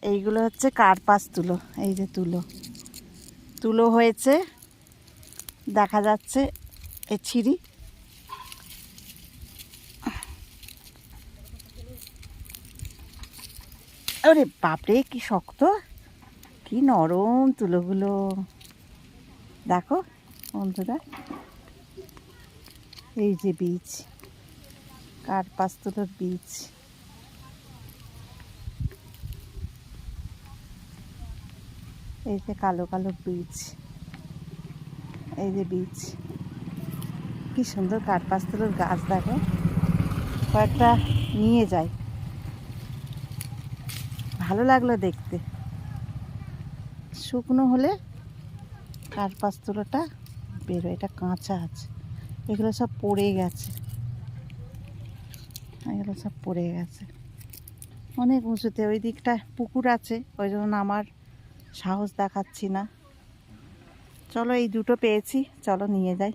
এইগুলো হচ্ছে কার্পাস তুলো। এই যে তুলো তুলো হয়েছে, দেখা যাচ্ছে এ ছিঁড়ি। ওরে বাপরে কি শক্ত, কি নরম তুলোগুলো। দেখো বন্ধুরা, এই যে বীজ, কার্পাস তুলোর বীজ। এই যে কালো কালো বীজ, এই যে বীজ। কি সুন্দর কার্পাস তুলোর গাছ, দেখো কয়েকটা নিয়ে যাই, ভালো লাগলো দেখতে। শুকনো হলে কার্পাস তুলোটা বেরোয়, এটা কাঁচা আছে, এগুলো সব পড়ে গেছে, এগুলো সব পড়ে গেছে অনেক উঁচুতে। ওই দিকটা পুকুর আছে, ওই জন্য আমার সাহস দেখাচ্ছি না। চলো এই দুটো পেয়েছি, চলো নিয়ে যাই।